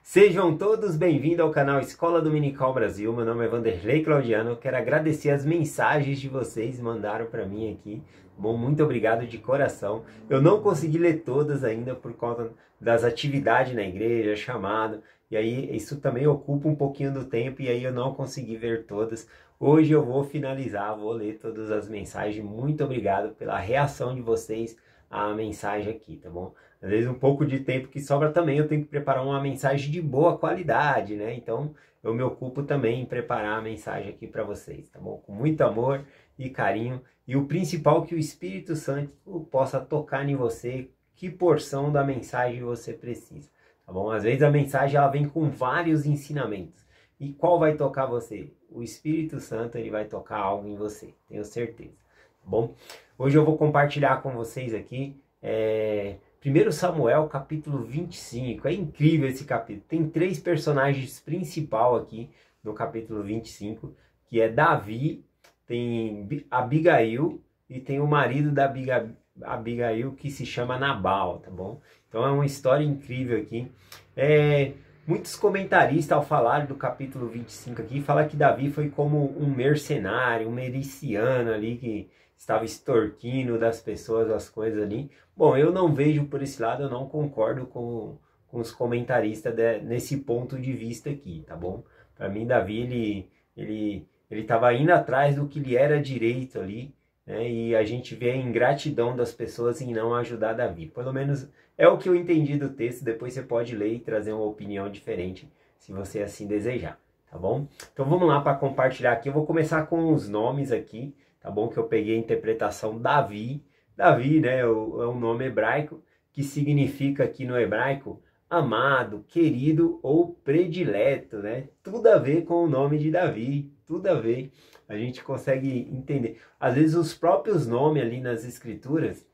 Sejam todos bem-vindos ao canal Escola Dominical Brasil. Meu nome é Vanderlei Claudiano. Eu quero agradecer as mensagens de vocês que mandaram para mim aqui. Bom, muito obrigado de coração. Eu não consegui ler todas ainda por conta das atividades na igreja, chamado. E aí isso também ocupa um pouquinho do tempo e aí eu não consegui ver todas. Hoje eu vou finalizar, vou ler todas as mensagens. Muito obrigado pela reação de vocês à mensagem aqui, tá bom? Às vezes um pouco de tempo que sobra também eu tenho que preparar uma mensagem de boa qualidade, né? Então eu me ocupo também em preparar a mensagem aqui para vocês, tá bom? Com muito amor e carinho. E o principal que o Espírito Santo possa tocar em você, que porção da mensagem você precisa, tá bom? Às vezes a mensagem ela vem com vários ensinamentos. E qual vai tocar você? O Espírito Santo ele vai tocar algo em você, tenho certeza, tá bom? Hoje eu vou compartilhar com vocês aqui 1 Samuel capítulo 25, é incrível esse capítulo, tem 3 personagens principais aqui no capítulo 25, que é Davi, tem Abigail e tem o marido da Abigail que se chama Nabal, tá bom? Então é uma história incrível aqui. Muitos comentaristas ao falar do capítulo 25 aqui, falam que Davi foi como um mercenário, um miliciano ali que estava extorquindo das pessoas as coisas ali. Bom, eu não vejo por esse lado, eu não concordo com os comentaristas nesse ponto de vista aqui, tá bom? Para mim, Davi, ele estava indo atrás do que lhe era direito ali, né? E a gente vê a ingratidão das pessoas em não ajudar Davi. Pelo menos é o que eu entendi do texto, depois você pode ler e trazer uma opinião diferente, se você assim desejar, tá bom? Então vamos lá para compartilhar aqui, eu vou começar com os nomes aqui, tá bom? Que eu peguei a interpretação Davi. Davi, né, é um nome hebraico que significa aqui no hebraico amado, querido ou predileto, né? Tudo a ver com o nome de Davi, tudo a ver. A gente consegue entender. Às vezes os próprios nomes ali nas escrituras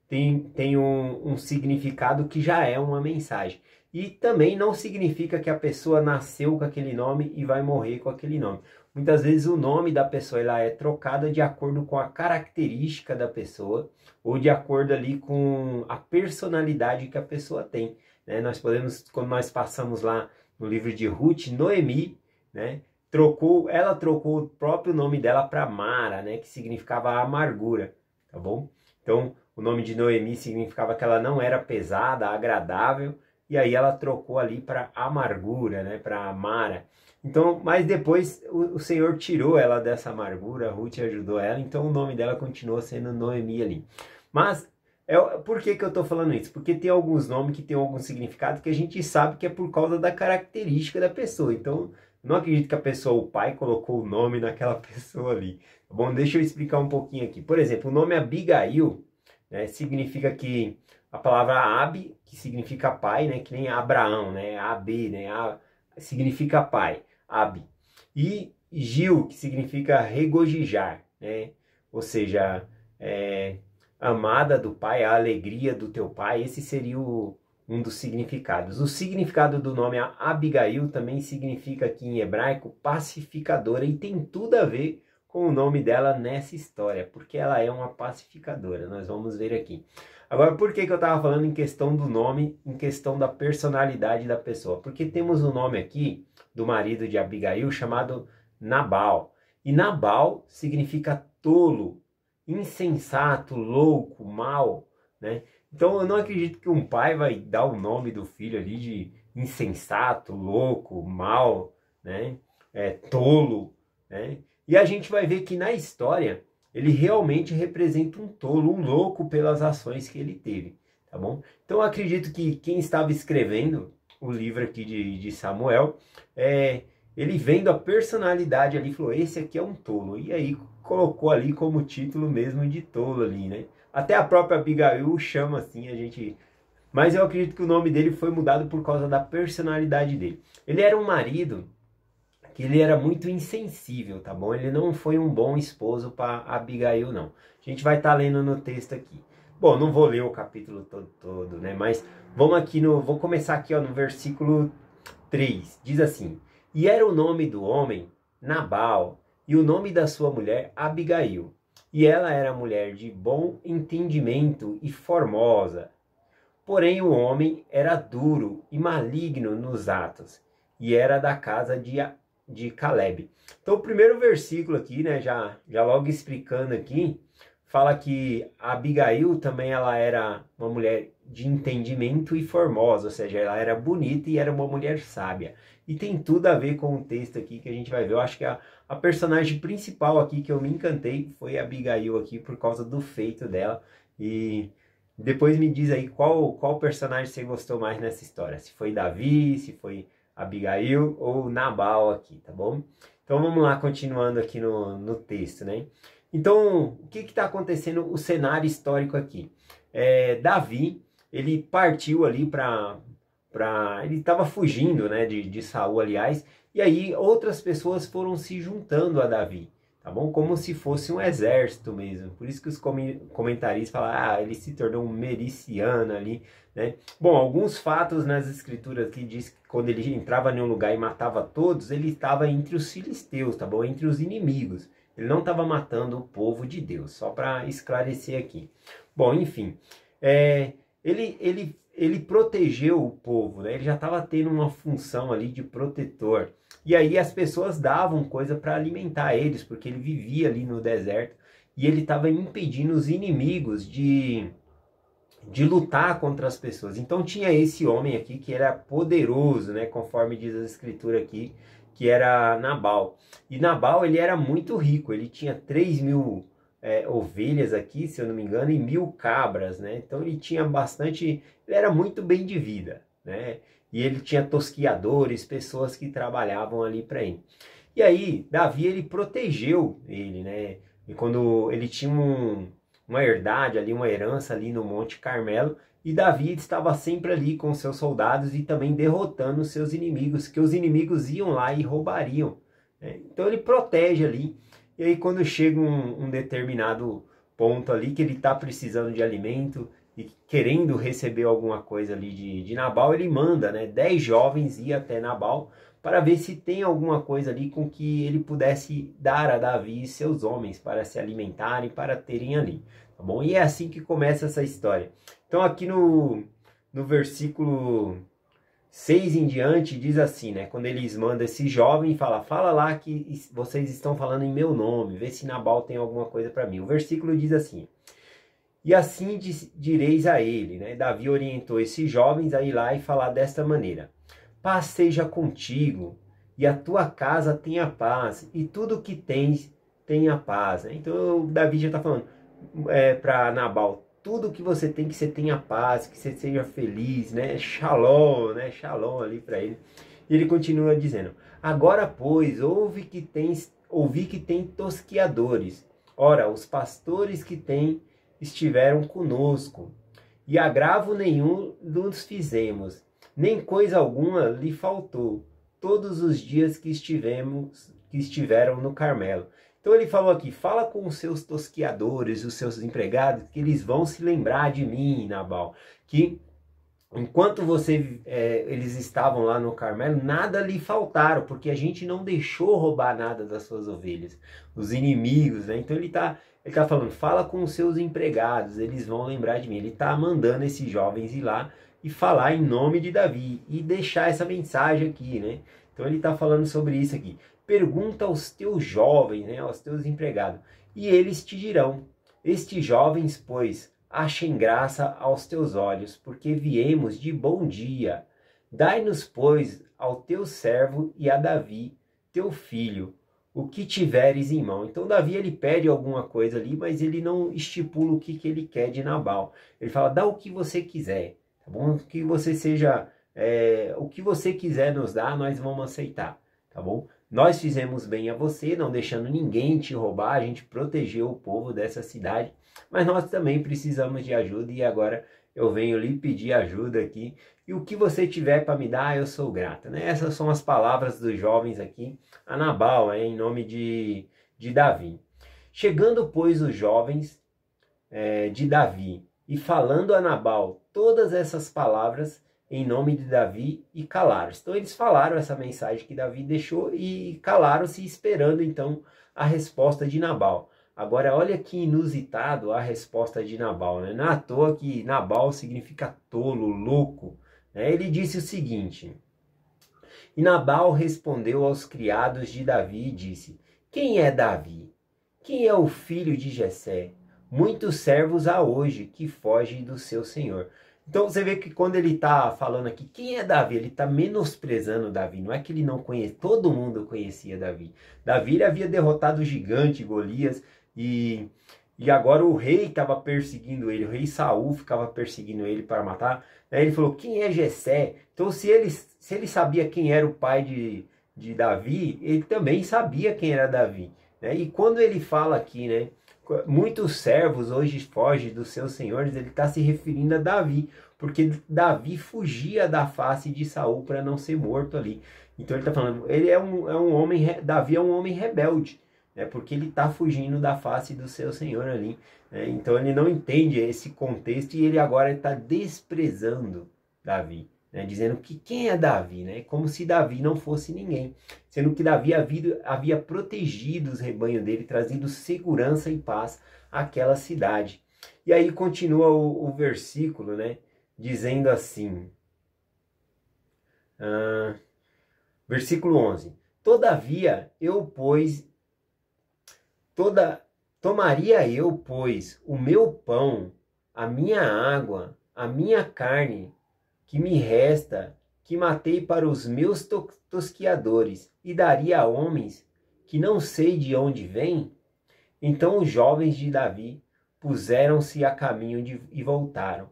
tem um significado que já é uma mensagem. E também não significa que a pessoa nasceu com aquele nome e vai morrer com aquele nome. Muitas vezes o nome da pessoa ela é trocado de acordo com a característica da pessoa ou de acordo ali com a personalidade que a pessoa tem, né? Nós podemos, quando nós passamos lá no livro de Ruth, Noemi, né? Ela trocou o próprio nome dela para Mara, né? Que significava amargura, tá bom? Então o nome de Noemi significava que ela não era pesada, agradável, e aí ela trocou ali para amargura, né? Para Mara. Então, mas depois o Senhor tirou ela dessa amargura, Ruth ajudou ela, então o nome dela continuou sendo Noemi ali. Mas, por que eu estou falando isso? Porque tem alguns nomes que tem algum significado que a gente sabe que é por causa da característica da pessoa. Então, não acredito que a pessoa, o pai, colocou o nome naquela pessoa ali. Bom, deixa eu explicar um pouquinho aqui. Por exemplo, o nome Abigail, né, significa que a palavra Abi, que significa pai, né, que nem Abraão, né, Ab, né, significa pai. Abi. E Gil, que significa regozijar, né? Ou seja, amada do pai, a alegria do teu pai, esse seria um dos significados. O significado do nome Abigail também significa aqui em hebraico pacificadora e tem tudo a ver com o nome dela nessa história, porque ela é uma pacificadora, nós vamos ver aqui. Agora, por que eu estava falando em questão do nome, em questão da personalidade da pessoa? Porque temos um nome aqui do marido de Abigail chamado Nabal. E Nabal significa tolo, insensato, louco, mau, né? Então eu não acredito que um pai vai dar o nome do filho ali de insensato, louco, mau, né? Tolo, né? E a gente vai ver que na história ele realmente representa um tolo, um louco pelas ações que ele teve, tá bom? Então eu acredito que quem estava escrevendo o livro aqui de Samuel, ele vendo a personalidade ali, falou, esse aqui é um tolo, e aí colocou ali como título mesmo de tolo ali, né? Até a própria Abigail chama assim, mas eu acredito que o nome dele foi mudado por causa da personalidade dele. Ele era um marido que ele era muito insensível, tá bom? Ele não foi um bom esposo para Abigail, não. A gente vai estar lendo no texto aqui. Bom, não vou ler o capítulo todo, né? Mas vou começar aqui, ó, no versículo 3. Diz assim: E era o nome do homem Nabal, e o nome da sua mulher Abigail. E ela era mulher de bom entendimento e formosa. Porém o homem era duro e maligno nos atos, e era da casa de Caleb. Então o primeiro versículo aqui, né, já logo explicando aqui, fala que a Abigail também ela era uma mulher de entendimento e formosa, ou seja, ela era bonita e era uma mulher sábia. E tem tudo a ver com o texto aqui que a gente vai ver. Eu acho que a personagem principal aqui que eu me encantei foi a Abigail aqui por causa do feito dela. E depois me diz aí qual personagem você gostou mais nessa história. Se foi Davi, se foi Abigail ou Nabal aqui, tá bom? Então vamos lá, continuando aqui no texto, né? Então, o que está acontecendo, o cenário histórico aqui? Davi, ele partiu ali ele estava fugindo, né, de Saul, aliás, e aí outras pessoas foram se juntando a Davi, tá bom? Como se fosse um exército mesmo. Por isso que os comentaristas falam, ele se tornou um miliciano ali, né? Bom, alguns fatos nas escrituras que diz que quando ele entrava em um lugar e matava todos, ele estava entre os filisteus, tá bom? Entre os inimigos. Ele não estava matando o povo de Deus, só para esclarecer aqui. Bom, enfim, ele protegeu o povo, né? Ele já estava tendo uma função ali de protetor. E aí as pessoas davam coisa para alimentar eles, porque ele vivia ali no deserto e ele estava impedindo os inimigos de lutar contra as pessoas. Então tinha esse homem aqui que era poderoso, né? Conforme diz a escritura aqui, que era Nabal. E Nabal, ele era muito rico, ele tinha 3.000 ovelhas aqui, se eu não me engano, e 1.000 cabras, né? Então ele tinha bastante, ele era muito bem de vida, né? E ele tinha tosquiadores, pessoas que trabalhavam ali para ele. E aí, Davi, ele protegeu ele, né? E quando ele tinha uma herdade ali, uma herança ali no Monte Carmelo, e Davi estava sempre ali com seus soldados e também derrotando os seus inimigos, que os inimigos iam lá e roubariam, né? Então ele protege ali, e aí quando chega um determinado ponto ali, que ele está precisando de alimento e querendo receber alguma coisa ali de Nabal, ele manda, né, 10 jovens ir até Nabal para ver se tem alguma coisa ali com que ele pudesse dar a Davi e seus homens para se alimentarem, para terem ali, tá bom? E é assim que começa essa história. Então aqui no versículo 6 em diante diz assim, né? Quando eles mandam esse jovem, fala lá que vocês estão falando em meu nome, vê se Nabal tem alguma coisa para mim. O versículo diz assim, e assim direis a ele, né? Davi orientou esses jovens a ir lá e falar desta maneira, paz seja contigo, e a tua casa tenha paz, e tudo que tens tenha paz, né? Então Davi já está falando para Nabal, tudo que você tem, que você tenha paz, que você seja feliz, né? Shalom, né? Shalom ali para ele. E ele continua dizendo, agora pois, ouvi que tem tosquiadores. Ora, os pastores que tem estiveram conosco, e agravo nenhum nos fizemos, nem coisa alguma lhe faltou, todos os dias que estiveram no Carmelo. Então ele falou aqui, fala com os seus tosquiadores, os seus empregados, que eles vão se lembrar de mim, Nabal, que enquanto eles estavam lá no Carmelo, nada lhe faltaram, porque a gente não deixou roubar nada das suas ovelhas, os inimigos, né? Então ele tá falando, fala com os seus empregados, eles vão lembrar de mim. Ele está mandando esses jovens ir lá e falar em nome de Davi e deixar essa mensagem aqui, né? Então ele está falando sobre isso aqui. Pergunta aos teus jovens, né, aos teus empregados, e eles te dirão, estes jovens, pois, achem graça aos teus olhos, porque viemos de bom dia. Dai-nos, pois, ao teu servo e a Davi, teu filho, o que tiveres em mão. Então Davi, ele pede alguma coisa ali, mas ele não estipula o que ele quer de Nabal. Ele fala, dá o que você quiser, tá bom? Que você seja, o que você quiser nos dar, nós vamos aceitar, tá bom? Nós fizemos bem a você, não deixando ninguém te roubar, a gente protegeu o povo dessa cidade, mas nós também precisamos de ajuda e agora eu venho lhe pedir ajuda aqui. E o que você tiver para me dar, eu sou grato, né? Essas são as palavras dos jovens aqui a Nabal, em nome de Davi. Chegando, pois, os jovens de Davi e falando a Nabal todas essas palavras em nome de Davi e calaram-se. Então eles falaram essa mensagem que Davi deixou e calaram-se esperando então a resposta de Nabal. Agora, olha que inusitado a resposta de Nabal, né? Não é à toa que Nabal significa tolo, louco, né? Ele disse o seguinte: e Nabal respondeu aos criados de Davi e disse: quem é Davi? Quem é o filho de Jessé? Muitos servos há hoje que fogem do seu senhor. Então você vê que quando ele está falando aqui, quem é Davi? Ele está menosprezando Davi. Não é que ele não conhece, todo mundo conhecia Davi. Davi ele havia derrotado o gigante Golias e agora o rei estava perseguindo ele. O rei Saul ficava perseguindo ele para matar. Aí ele falou, quem é Jessé? Então se ele sabia quem era o pai de Davi, ele também sabia quem era Davi. Né? E quando ele fala aqui, né? Muitos servos hoje fogem dos seus senhores, ele está se referindo a Davi, porque Davi fugia da face de Saul para não ser morto ali. Então ele está falando, ele é um homem, Davi é um homem rebelde, né, porque ele está fugindo da face do seu senhor ali. Né, então ele não entende esse contexto e ele agora está desprezando Davi. Né, dizendo que quem é Davi, né? Como se Davi não fosse ninguém, sendo que Davi havia protegido os rebanhos dele, trazido segurança e paz àquela cidade. E aí continua o versículo, né? Dizendo assim, versículo 11: Todavia eu, pois, tomaria eu, pois, o meu pão, a minha água, a minha carne, que me resta, que matei para os meus tosquiadores, e daria a homens que não sei de onde vêm? Então os jovens de Davi puseram-se a caminho e voltaram.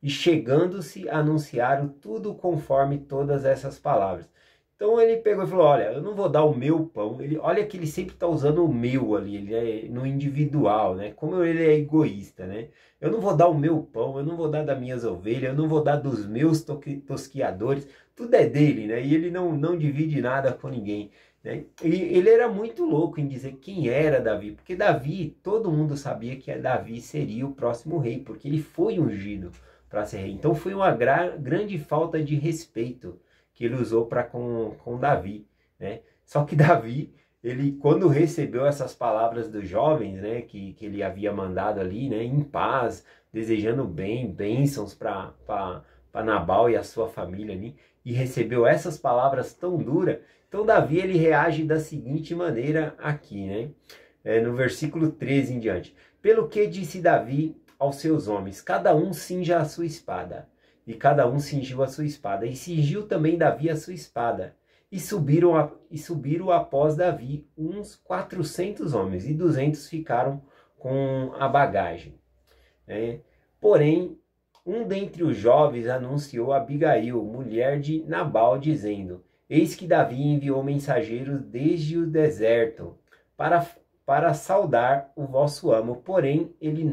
E chegando-se, anunciaram tudo conforme todas essas palavras. Então ele pegou e falou, olha, eu não vou dar o meu pão. Olha que ele sempre está usando o meu ali, ele é no individual, né? Como ele é egoísta, né? Eu não vou dar o meu pão, eu não vou dar das minhas ovelhas, eu não vou dar dos meus tosquiadores. Tudo é dele, né? E ele não divide nada com ninguém. Né? E ele era muito louco em dizer quem era Davi. Porque Davi, todo mundo sabia que Davi seria o próximo rei, porque ele foi ungido para ser rei. Então foi uma grande falta de respeito que ele usou para com Davi, né? Só que Davi, ele quando recebeu essas palavras dos jovens, né, que ele havia mandado ali, né, em paz, desejando bênçãos para Nabal e a sua família ali, e recebeu essas palavras tão duras, então Davi ele reage da seguinte maneira aqui, né? No versículo 13 em diante. Pelo que disse Davi aos seus homens, cada um cinja a sua espada. E cada um cingiu a sua espada, e cingiu também Davi a sua espada. E subiram após Davi uns 400 homens, e 200 ficaram com a bagagem. Porém, um dentre os jovens anunciou a Abigail, mulher de Nabal, dizendo, eis que Davi enviou mensageiros desde o deserto, para saudar o vosso amo, porém ele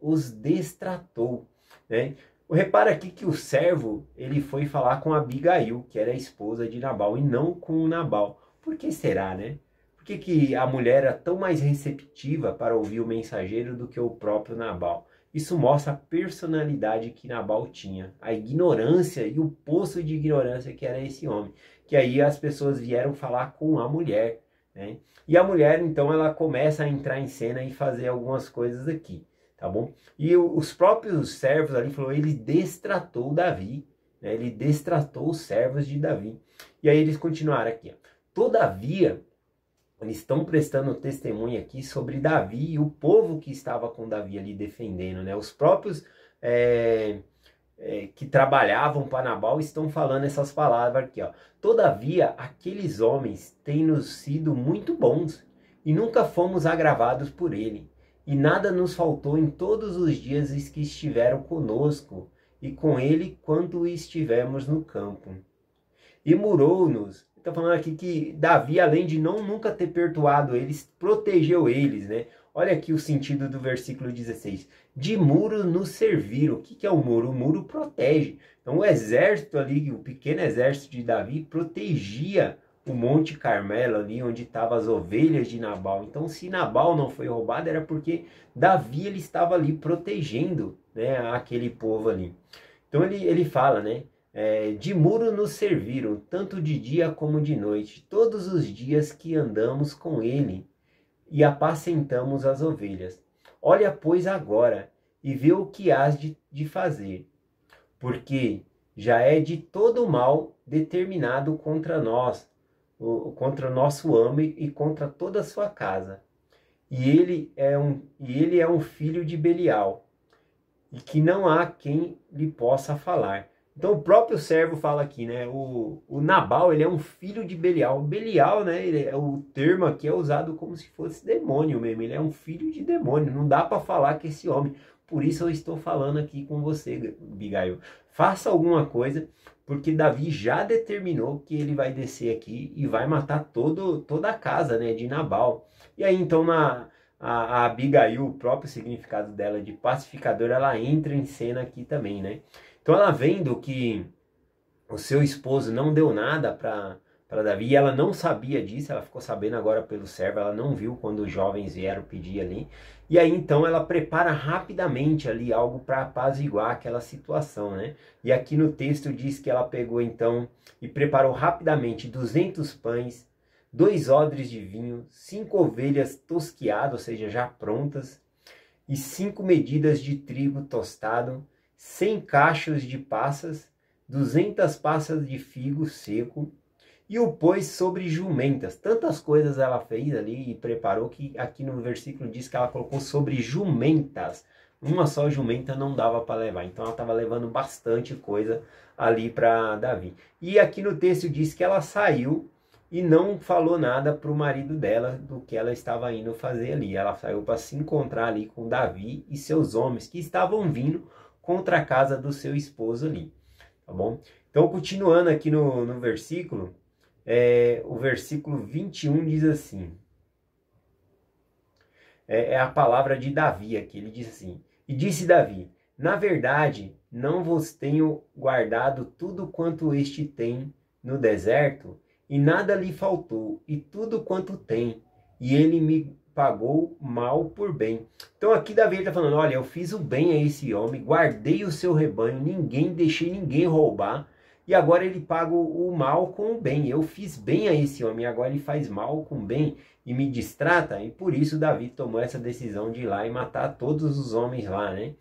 os destratou, né? Repara aqui que o servo, ele foi falar com Abigail, que era a esposa de Nabal, e não com Nabal. Por que será, né? Por que a mulher era tão mais receptiva para ouvir o mensageiro do que o próprio Nabal? Isso mostra a personalidade que Nabal tinha, a ignorância e o poço de ignorância que era esse homem. Que aí as pessoas vieram falar com a mulher, né? E a mulher, então, ela começa a entrar em cena e fazer algumas coisas aqui, tá bom? E os próprios servos ali, falou, ele destratou Davi, né? Ele destratou os servos de Davi. E aí eles continuaram aqui, ó. Todavia, eles estão prestando testemunho aqui sobre Davi e o povo que estava com Davi ali defendendo, né? Os próprios que trabalhavam para Nabal estão falando essas palavras aqui, ó. Todavia, aqueles homens têm-nos sido muito bons e nunca fomos agravados por ele. E nada nos faltou em todos os dias que estiveram conosco e com ele quando estivemos no campo. E murou-nos. Está falando aqui que Davi, além de nunca ter perdoado eles, protegeu eles, né? Olha aqui o sentido do versículo 16. De muro nos serviram. O que é o muro? O muro protege. Então o exército ali, o pequeno exército de Davi, protegia o Monte Carmelo ali, onde estavam as ovelhas de Nabal. Então se Nabal não foi roubado, era porque Davi ele estava ali protegendo, né, aquele povo ali. Então ele fala, né? De muro nos serviram, tanto de dia como de noite, todos os dias que andamos com ele. e apacentamos as ovelhas. Olha, pois, agora, e vê o que hás de fazer, porque já é de todo mal determinado contra nós, contra o nosso homem e contra toda a sua casa. E ele é um filho de Belial, e que não há quem lhe possa falar. Então o próprio servo fala aqui, né? O Nabal, ele é um filho de Belial. Belial, né? O termo aqui é usado como se fosse demônio mesmo. Ele é um filho de demônio. Não dá para falar que esse homem. Por isso eu estou falando aqui com você, Abigail. Faça alguma coisa, porque Davi já determinou que ele vai descer aqui e vai matar toda a casa, né, de Nabal. E aí então a Abigail, o próprio significado dela de pacificadora, ela entra em cena aqui também, né? Então ela vendo que o seu esposo não deu nada para Davi, e ela não sabia disso, ela ficou sabendo agora pelo servo, ela não viu quando os jovens vieram pedir ali. E aí então ela prepara rapidamente ali algo para apaziguar aquela situação, né? E aqui no texto diz que ela pegou então e preparou rapidamente 200 pães, 2 odres de vinho, 5 ovelhas tosquiadas, ou seja, já prontas, e 5 medidas de trigo tostado, 100 cachos de passas, 200 passas de figo seco, e o pôs sobre jumentas. Tantas coisas ela fez ali e preparou, que aqui no versículo diz que ela colocou sobre jumentas. Uma só jumenta não dava para levar, então ela estava levando bastante coisa ali para Davi. E aqui no texto diz que ela saiu e não falou nada para o marido dela do que ela estava indo fazer ali. Ela saiu para se encontrar ali com Davi e seus homens que estavam vindo contra a casa do seu esposo ali, tá bom? Então, continuando aqui no versículo, o versículo 21 diz assim, é a palavra de Davi aqui, ele diz assim, e disse Davi, na verdade, não vos tenho guardado tudo quanto este tem no deserto, e nada lhe faltou, e tudo quanto tem, e ele me pagou mal por bem. Então aqui Davi está falando, olha, eu fiz o bem a esse homem, guardei o seu rebanho, deixei ninguém roubar, e agora ele paga o mal com o bem. Eu fiz bem a esse homem, agora ele faz mal com o bem e me distrata, e por isso Davi tomou essa decisão de ir lá e matar todos os homens lá, né?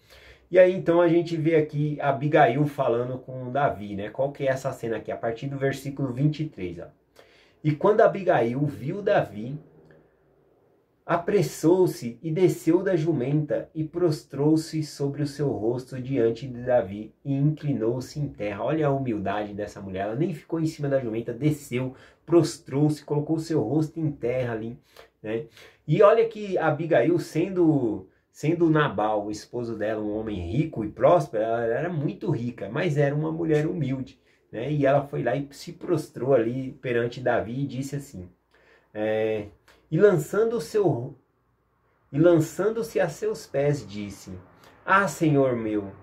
E aí então a gente vê aqui Abigail falando com Davi, né? Qual que é essa cena aqui? A partir do versículo 23, ó. E quando Abigail viu Davi, apressou-se e desceu da jumenta e prostrou-se sobre o seu rosto diante de Davi e inclinou-se em terra. Olha a humildade dessa mulher, ela nem ficou em cima da jumenta, desceu, prostrou-se, colocou o seu rosto em terra ali, né? E olha que Abigail, sendo Nabal, o esposo dela, um homem rico e próspero, ela era muito rica, mas era uma mulher humilde, né? E ela foi lá e se prostrou ali perante Davi e disse assim, e lançando-se a seus pés, disse, ah, Senhor meu,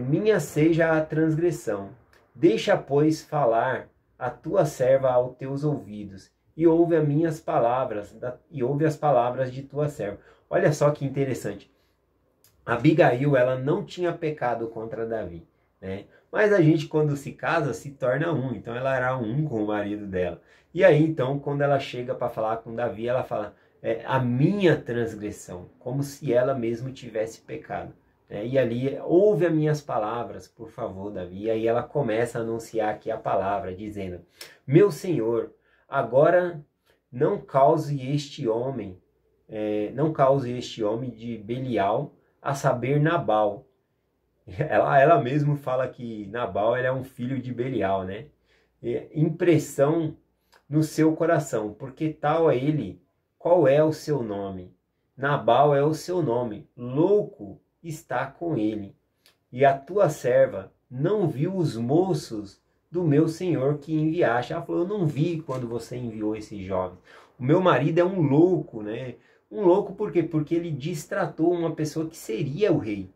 minha seja a transgressão. Deixa, pois, falar a tua serva aos teus ouvidos, e ouve as minhas palavras, e ouve as palavras de tua serva. Olha só que interessante. Abigail, ela não tinha pecado contra Davi, né? Mas a gente, quando se casa, se torna um. Então ela era um com o marido dela. E aí, então, quando ela chega para falar com Davi, ela fala, a minha transgressão, como se ela mesma tivesse pecado. E ali, ouve as minhas palavras, por favor, Davi. E aí ela começa a anunciar aqui a palavra, dizendo, meu Senhor, agora não cause este homem de Belial, a saber Nabal. Ela mesma fala que Nabal é um filho de Belial, né? Impressão no seu coração, porque tal é ele, qual é o seu nome? Nabal é o seu nome, louco está com ele. E a tua serva não viu os moços do meu senhor que enviaste. Ela falou, eu não vi quando você enviou esses jovens. O meu marido é um louco, né? Um louco por quê? Porque ele distratou uma pessoa que seria o rei.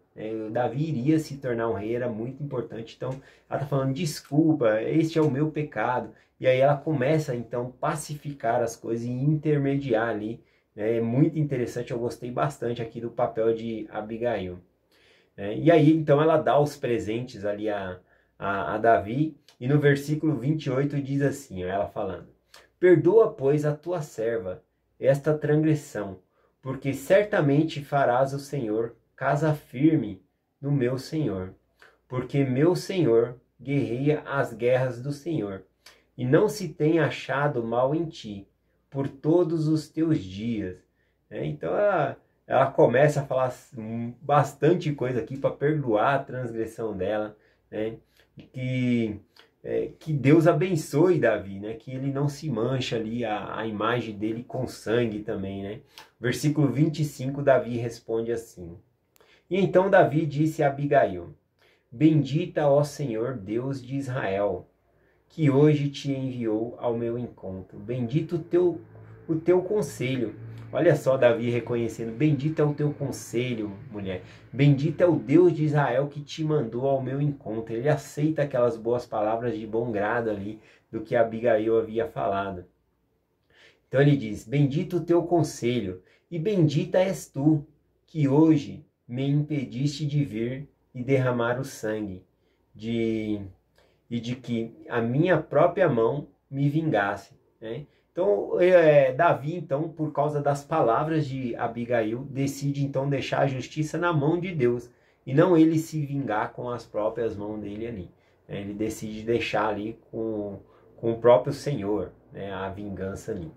Davi iria se tornar um rei, era muito importante. Então ela está falando, desculpa, este é o meu pecado. E aí ela começa então a pacificar as coisas e intermediar ali. É muito interessante, eu gostei bastante aqui do papel de Abigail. E aí então ela dá os presentes ali a Davi. E no versículo 28 diz assim, ela falando, perdoa, pois, a tua serva, esta transgressão, porque certamente farás o Senhor casa firme no meu Senhor, porque meu Senhor guerreia as guerras do Senhor, e não se tem achado mal em ti, por todos os teus dias. Então ela começa a falar bastante coisa aqui para perdoar a transgressão dela, né? Que Deus abençoe Davi, né? Que ele não se mancha ali a imagem dele com sangue também, né? Versículo 25, Davi responde assim: E então Davi disse a Abigail: Bendita, ó Senhor, Deus de Israel, que hoje te enviou ao meu encontro. Bendito o teu conselho. Olha só Davi reconhecendo: bendito é o teu conselho, mulher. Bendito é o Deus de Israel que te mandou ao meu encontro. Ele aceita aquelas boas palavras de bom grado ali do que Abigail havia falado. Então ele diz: bendito o teu conselho e bendita és tu, que hoje me impediste de vir e derramar o sangue, e de que a minha própria mão me vingasse, né? Então, Davi, então, por causa das palavras de Abigail, decide então deixar a justiça na mão de Deus e não ele se vingar com as próprias mãos dele ali. Ele decide deixar ali com o próprio Senhor, né, a vingança ali.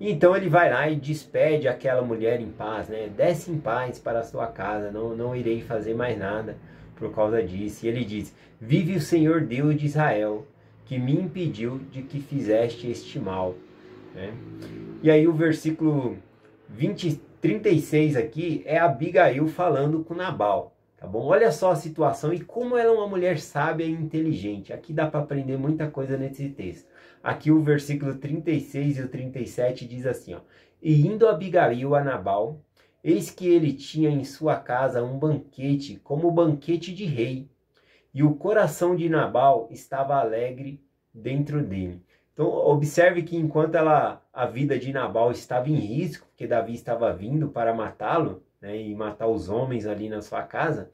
Então ele vai lá e despede aquela mulher em paz, né? Desce em paz para a sua casa, não irei fazer mais nada por causa disso. E ele diz: vive o Senhor Deus de Israel, que me impediu de que fizeste este mal. Né? E aí o versículo 36 aqui é Abigail falando com Nabal. Tá bom? Olha só a situação e como ela é uma mulher sábia e inteligente. Aqui dá para aprender muita coisa nesse texto. Aqui o versículo 36 e o 37 diz assim, ó: E indo Abigail a Nabal, eis que ele tinha em sua casa um banquete, como banquete de rei, e o coração de Nabal estava alegre dentro dele. Então observe que enquanto a vida de Nabal estava em risco, porque Davi estava vindo para matá-lo, né, e matar os homens ali na sua casa,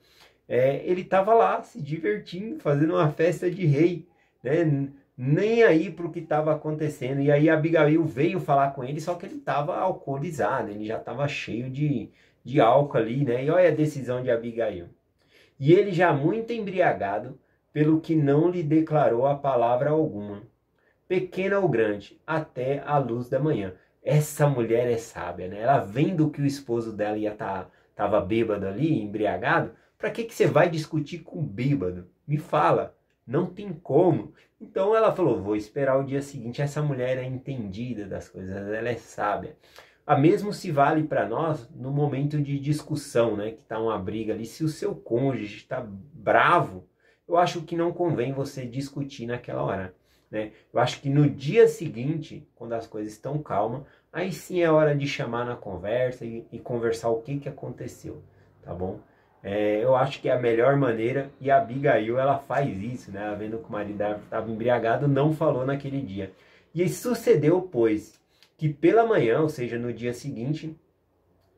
ele estava lá se divertindo, fazendo uma festa de rei, né, nem aí para o que estava acontecendo. E aí Abigail veio falar com ele, só que ele estava alcoolizado, ele já estava cheio de álcool ali, né? E olha a decisão de Abigail. E ele já muito embriagado, pelo que não lhe declarou a palavra alguma, pequena ou grande, até a luz da manhã. Essa mulher é sábia, né? Ela vendo que o esposo dela estava bêbado ali, embriagado. Para que você vai discutir com bêbado? Me fala. Não tem como. Então ela falou: vou esperar o dia seguinte. Essa mulher é entendida das coisas, ela é sábia. A mesmo se vale para nós no momento de discussão, né? Que está uma briga ali. Se o seu cônjuge está bravo, eu acho que não convém você discutir naquela hora, né? Eu acho que no dia seguinte, quando as coisas estão calmas, aí sim é hora de chamar na conversa e conversar o que aconteceu, tá bom? Eu acho que é a melhor maneira, e a Abigail ela faz isso, né? Ela vendo que o marido estava embriagado, não falou naquele dia. E sucedeu, pois, que pela manhã, ou seja, no dia seguinte,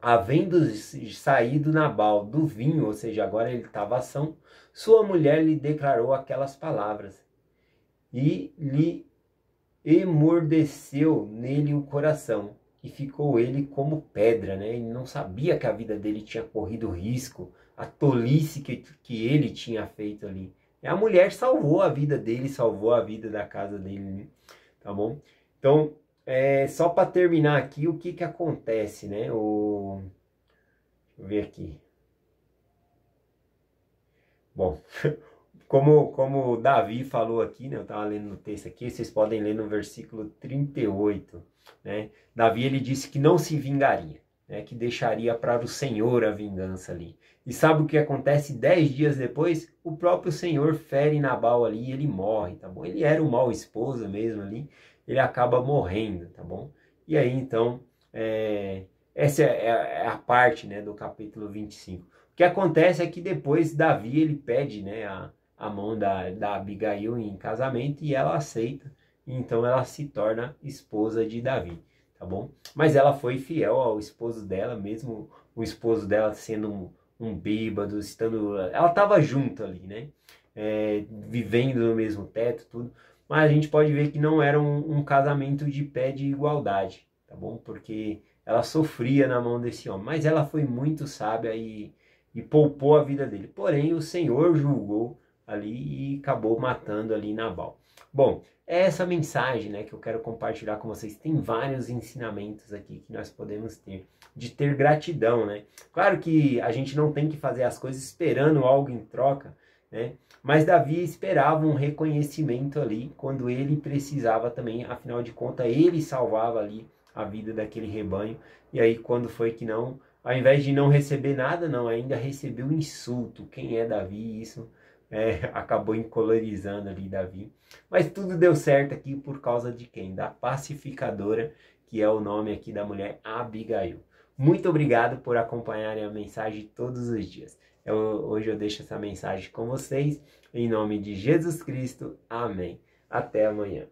havendo saído Nabal do vinho, ou seja, agora ele estava ação, sua mulher lhe declarou aquelas palavras, e lhe emordeceu nele o coração, e ficou ele como pedra, né? Ele não sabia que a vida dele tinha corrido risco, a tolice que ele tinha feito ali. E a mulher salvou a vida dele, salvou a vida da casa dele, né? Tá bom? Então, só para terminar aqui, o que acontece, né? Deixa eu ver aqui. Bom, como Davi falou aqui, né? Eu estava lendo no texto aqui, vocês podem ler no versículo 38, né? Davi, ele disse que não se vingaria, né? Que deixaria para o Senhor a vingança ali. E sabe o que acontece 10 dias depois? O próprio Senhor fere Nabal ali e ele morre, tá bom? Ele era um mau esposo mesmo ali, ele acaba morrendo, tá bom? E aí, então, essa é a parte, né, do capítulo 25. O que acontece é que depois Davi, ele pede, né, a mão da Abigail em casamento e ela aceita. E então ela se torna esposa de Davi, tá bom? Mas ela foi fiel ao esposo dela, mesmo o esposo dela sendo um bêbado, ela estava junto ali, né? Vivendo no mesmo teto, tudo. Mas a gente pode ver que não era um casamento de pé de igualdade, tá bom? Porque ela sofria na mão desse homem, mas ela foi muito sábia e poupou a vida dele. Porém, o Senhor julgou ali e acabou matando ali Nabal. Bom, é essa mensagem, né, que eu quero compartilhar com vocês. Tem vários ensinamentos aqui que nós podemos ter, de ter gratidão, né? Claro que a gente não tem que fazer as coisas esperando algo em troca, né? Mas Davi esperava um reconhecimento ali quando ele precisava também, afinal de contas, ele salvava ali a vida daquele rebanho. E aí quando foi que não, ao invés de não receber nada, não, ainda recebeu insulto. Quem é Davi? Isso acabou encolorizando ali Davi. Mas tudo deu certo aqui por causa de quem? Da pacificadora, que é o nome aqui da mulher, Abigail. Muito obrigado por acompanharem a mensagem todos os dias. Hoje eu deixo essa mensagem com vocês, em nome de Jesus Cristo. Amém. Até amanhã.